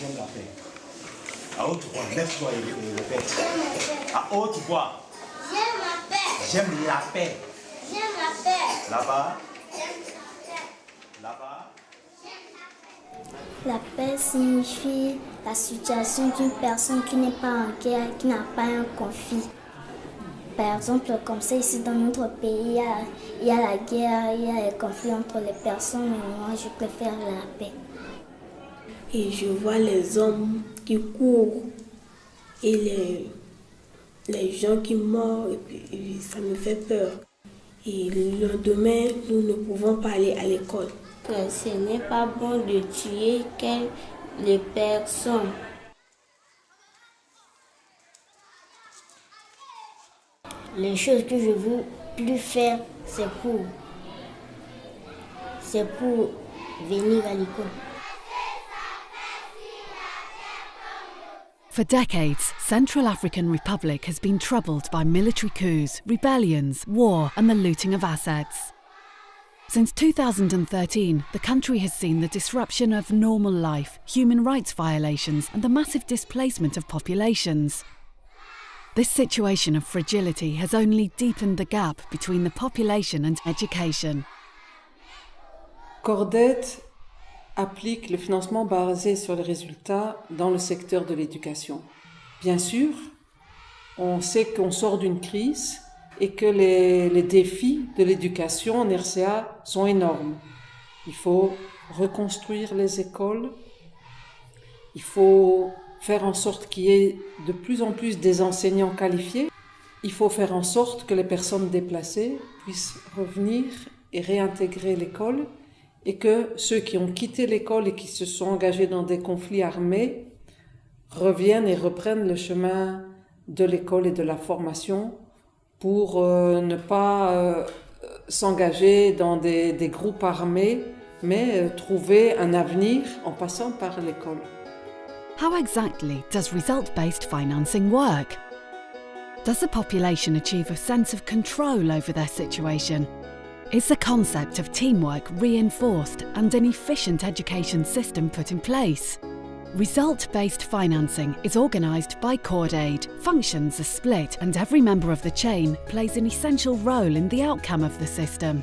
J'aime la paix. À haute voix, lève-toi et répète. À haute voix. J'aime la paix. J'aime la paix. J'aime la paix. Là-bas. J'aime la paix. Là-bas. La paix signifie la situation d'une personne qui n'est pas en guerre, qui n'a pas un conflit. Par exemple, comme ça, ici dans notre pays, il y a la guerre, il y a les conflits entre les personnes, mais moi, je préfère la paix. Et je vois les hommes qui courent et les gens qui meurent, et puis ça me fait peur. Et le lendemain, nous ne pouvons pas aller à l'école. Que ce n'est pas bon de tuer les personnes. Les choses que je veux plus faire, c'est pour venir à l'école. For decades, Central African Republic has been troubled by military coups, rebellions, war and the looting of assets. Since 2013, the country has seen the disruption of normal life, human rights violations and the massive displacement of populations. This situation of fragility has only deepened the gap between the population and education. CORDED applique le financement basé sur les résultats dans le secteur de l'éducation. Bien sûr, on sait qu'on sort d'une crise et que les défis de l'éducation en RCA sont énormes. Il faut reconstruire les écoles, il faut faire en sorte qu'il y ait de plus en plus des enseignants qualifiés, il faut faire en sorte que les personnes déplacées puissent revenir et réintégrer l'école et que ceux qui ont quitté l'école et qui se sont engagés dans des conflits armés reviennent et reprennent le chemin de l'école et de la formation pour ne pas s'engager dans des groupes armés, mais trouver un avenir en passant par l'école. How exactly does result-based financing work? Does the population achieve a sense of control over their situation? Is the concept of teamwork reinforced and an efficient education system put in place? Result-based financing is organised by CORDAID. Functions are split and every member of the chain plays an essential role in the outcome of the system.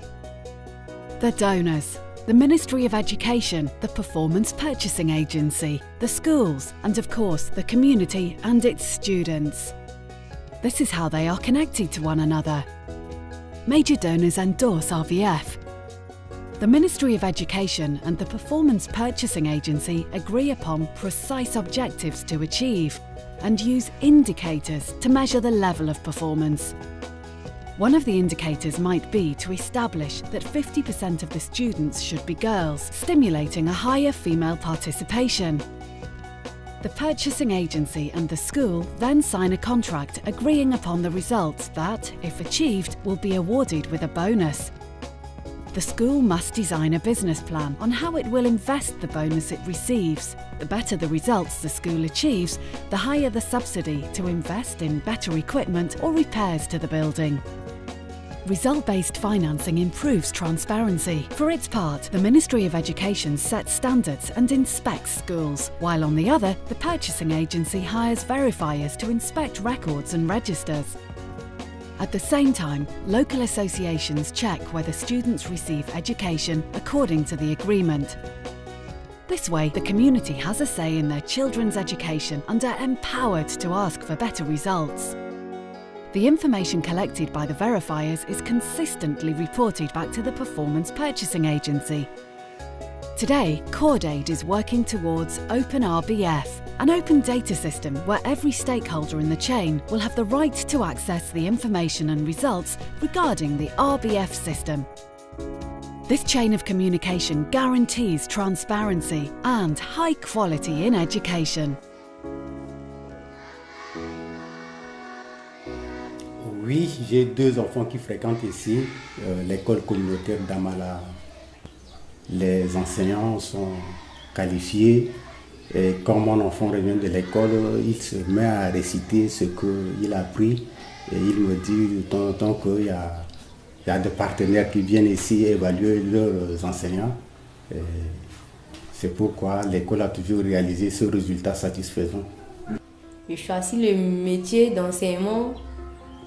The donors, the Ministry of Education, the Performance Purchasing Agency, the schools and of course the community and its students. This is how they are connected to one another. Major donors endorse RVF. The Ministry of Education and the Performance Purchasing Agency agree upon precise objectives to achieve and use indicators to measure the level of performance. One of the indicators might be to establish that 50% of the students should be girls, stimulating a higher female participation. The purchasing agency and the school then sign a contract agreeing upon the results that, if achieved, will be awarded with a bonus. The school must design a business plan on how it will invest the bonus it receives. The better the results the school achieves, the higher the subsidy to invest in better equipment or repairs to the building. Result-based financing improves transparency. For its part, the Ministry of Education sets standards and inspects schools, while on the other, the purchasing agency hires verifiers to inspect records and registers. At the same time, local associations check whether students receive education according to the agreement. This way, the community has a say in their children's education and are empowered to ask for better results. The information collected by the verifiers is consistently reported back to the Performance Purchasing Agency. Today, CORDAID is working towards Open RBF, an open data system where every stakeholder in the chain will have the right to access the information and results regarding the RBF system. This chain of communication guarantees transparency and high quality in education. Oui, j'ai deux enfants qui fréquentent ici l'école communautaire d'Amala. Les enseignants sont qualifiés et quand mon enfant revient de l'école, il se met à réciter ce qu'il a appris et il me dit de temps en temps qu'il y a des partenaires qui viennent ici évaluer leurs enseignants. Et C'est pourquoi l'école a toujours réalisé ce résultat satisfaisant. J'ai choisi le métier d'enseignement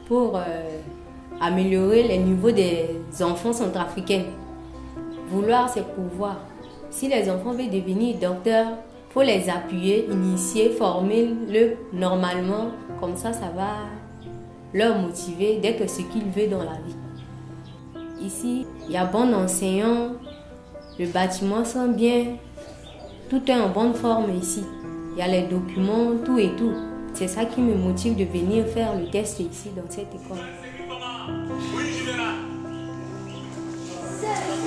pour améliorer les niveaux des enfants centrafricains. Vouloir, c'est pouvoir. Si les enfants veulent devenir docteurs, il faut les appuyer, initier, former-le normalement. Comme ça, ça va leur motiver d'être ce qu'ils veulent dans la vie. Ici, il y a bon enseignant, le bâtiment sent bien, tout est en bonne forme ici. Il y a les documents, tout et tout. C'est ça qui me motive de venir faire le test ici dans cette école. Oui, général.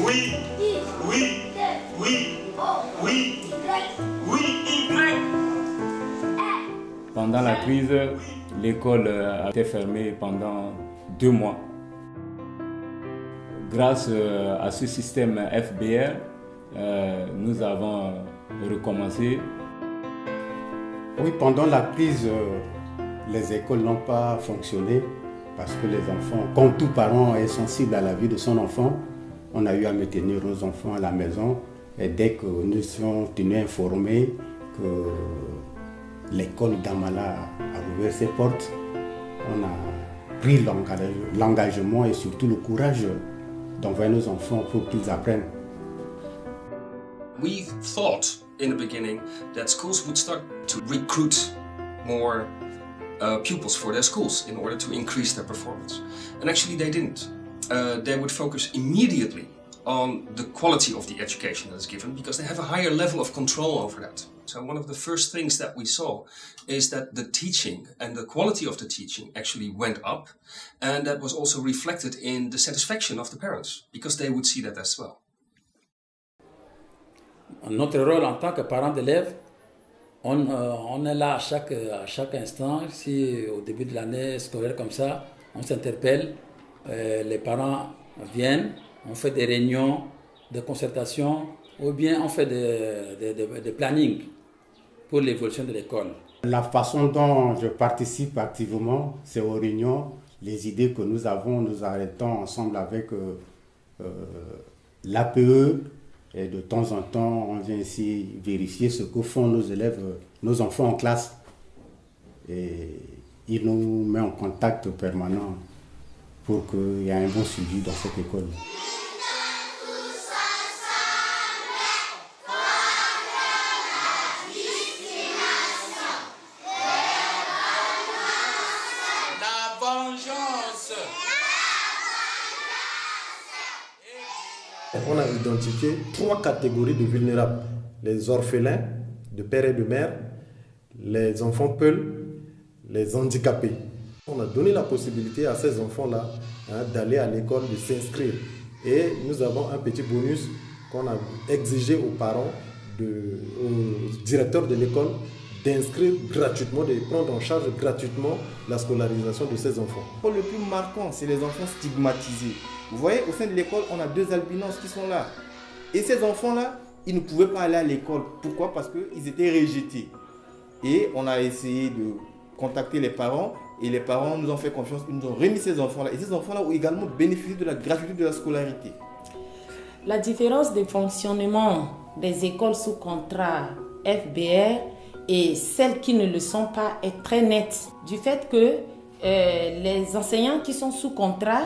Oui, oui, oui, oui, oui, Y. Pendant la crise, l'école a été fermée pendant 2 mois. Grâce à ce système FBR, nous avons recommencé. Oui, pendant la crise, les écoles n'ont pas fonctionné parce que les enfants, comme tout parent est sensible à la vie de son enfant, on a eu à maintenir nos enfants à la maison. Et dès que nous sommes tenus informés que l'école d'Amala a ouvert ses portes, on a pris l'engagement et surtout le courage d'envoyer nos enfants pour qu'ils apprennent. We thought in the beginning that schools would start to recruit more pupils for their schools in order to increase their performance. And actually they didn't. They would focus immediately on the quality of the education that is given because they have a higher level of control over that. So one of the first things that we saw is that the teaching and the quality of the teaching actually went up, and that was also reflected in the satisfaction of the parents because they would see that as well. Notre rôle en tant que parent d'élèves, on est là à chaque instant. Si au début de l'année scolaire comme ça, on s'interpelle, les parents viennent, on fait des réunions, des concertations, ou bien on fait des plannings pour l'évolution de l'école. La façon dont je participe activement, c'est aux réunions. Les idées que nous avons, nous arrêtons ensemble avec l'APE. Et de temps en temps, on vient ici vérifier ce que font nos élèves, nos enfants en classe. Et ils nous mettent en contact permanent pour qu'il y ait un bon suivi dans cette école. On a identifié 3 catégories de vulnérables. Les orphelins de père et de mère, les enfants peuls, les handicapés. On a donné la possibilité à ces enfants-là d'aller à l'école, de s'inscrire. Et nous avons un petit bonus qu'on a exigé aux parents, aux directeurs de l'école, d'inscrire gratuitement, de prendre en charge gratuitement la scolarisation de ces enfants. Le plus marquant, c'est les enfants stigmatisés. Vous voyez, au sein de l'école, on a 2 albinos qui sont là. Et ces enfants-là, ils ne pouvaient pas aller à l'école. Pourquoi? Parce qu'ils étaient rejetés. Et on a essayé de contacter les parents. Et les parents nous ont fait confiance. Ils nous ont remis ces enfants-là. Et ces enfants-là ont également bénéficié de la gratuité de la scolarité. La différence de fonctionnement des écoles sous contrat FBR et celles qui ne le sont pas est très nette. Du fait que les enseignants qui sont sous contrat,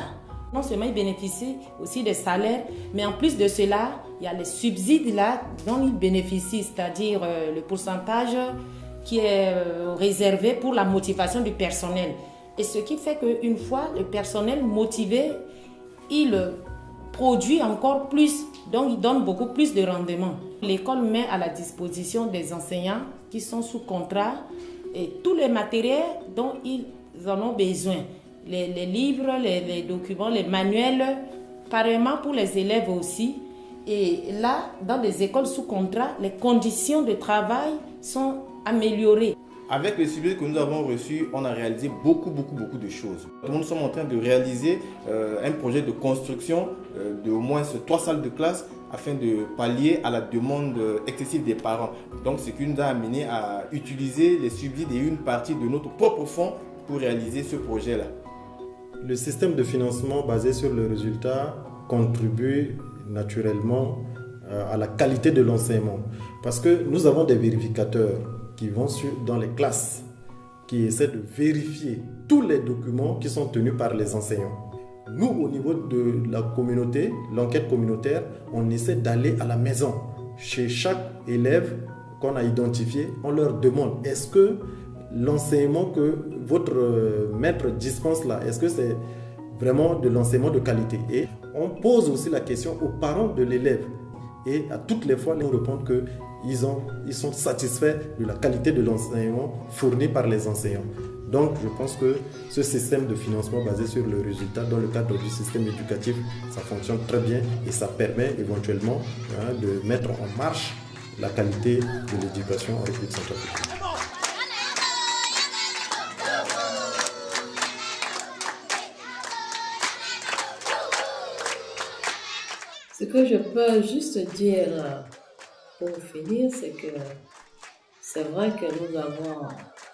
non seulement ils bénéficient aussi des salaires, mais en plus de cela, il y a les subsides là dont ils bénéficient, c'est-à-dire le pourcentage qui est réservé pour la motivation du personnel. Et ce qui fait qu'une fois le personnel motivé, il produit encore plus, donc il donne beaucoup plus de rendement. L'école met à la disposition des enseignants qui sont sous contrat et tous les matériels dont ils en ont besoin. Les livres, les documents, les manuels, pareillement pour les élèves aussi. Et là, dans les écoles sous contrat, les conditions de travail sont améliorées. Avec les subsides que nous avons reçus, on a réalisé beaucoup de choses. Nous sommes en train de réaliser un projet de construction de au moins 3 salles de classe afin de pallier à la demande excessive des parents. Donc, ce qui nous a amené à utiliser les subsides et une partie de notre propre fonds pour réaliser ce projet-là. Le système de financement basé sur le résultat contribue naturellement à la qualité de l'enseignement. Parce que nous avons des vérificateurs qui vont dans les classes, qui essaient de vérifier tous les documents qui sont tenus par les enseignants. Nous, au niveau de la communauté, l'enquête communautaire, on essaie d'aller à la maison. Chez chaque élève qu'on a identifié, on leur demande, est-ce que l'enseignement que votre maître dispense là, est-ce que c'est vraiment de l'enseignement de qualité? Et on pose aussi la question aux parents de l'élève. Et à toutes les fois, ils nous répondent qu'ils sont satisfaits de la qualité de l'enseignement fourni par les enseignants. Donc, je pense que ce système de financement basé sur le résultat, dans le cadre du système éducatif, ça fonctionne très bien et ça permet éventuellement de mettre en marche la qualité de l'éducation en République centrafricaine. Ce que je peux juste dire pour finir, c'est que c'est vrai que nous avons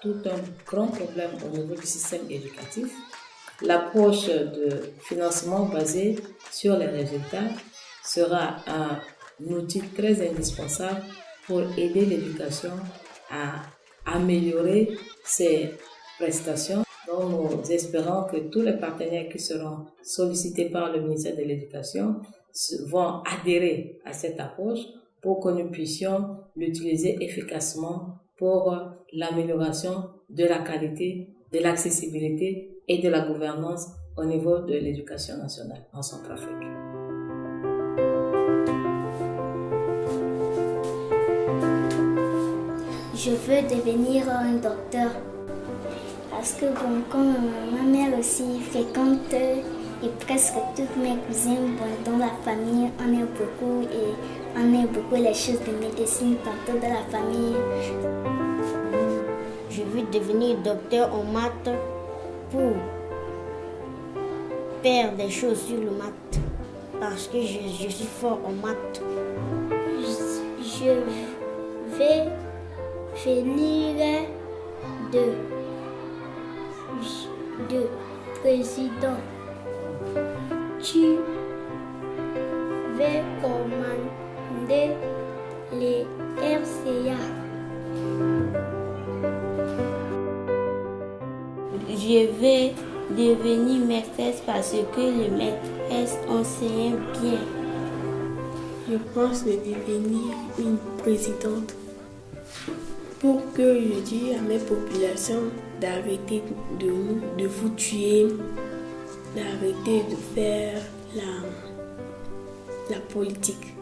tout un grand problème au niveau du système éducatif. L'approche de financement basée sur les résultats sera un outil très indispensable pour aider l'éducation à améliorer ses prestations. Donc nous espérons que tous les partenaires qui seront sollicités par le ministère de l'Éducation vont adhérer à cette approche pour que nous puissions l'utiliser efficacement pour l'amélioration de la qualité, de l'accessibilité et de la gouvernance au niveau de l'éducation nationale en Centrafrique. Je veux devenir un docteur parce que bon, comme ma mère aussi fréquente et presque toutes mes cousines, bon, dans la famille, on aime beaucoup les choses de médecine, tantôt de la famille. Je veux devenir docteur en maths pour faire des choses sur le maths parce que je suis fort en maths. Je vais finir de président. Tu vas commander les RCA. Je vais devenir maîtresse parce que les maîtresses enseignent bien. Je pense de devenir une présidente pour que je dise à mes populations d'arrêter de vous tuer, d'arrêter de faire la politique.